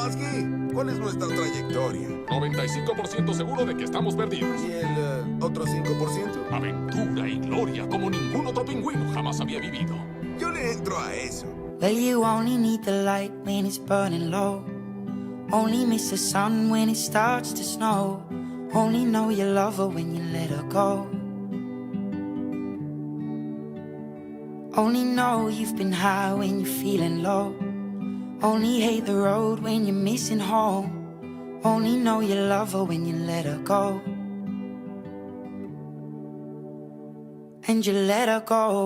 Husky, ¿cuál es nuestra trayectoria? 95% seguro de que estamos perdidos. ¿Y el otro 5%? Aventura y gloria como ningún otro pingüino jamás había vivido. Yo le entro a eso. Well, you only need the light when it's burning low. Only miss the sun when it starts to snow. Only know you love her when you let her go. Only know you've been high when you're feeling low. Only hate the road when you're missing home. Only know you love her when you let her go. And you let her go.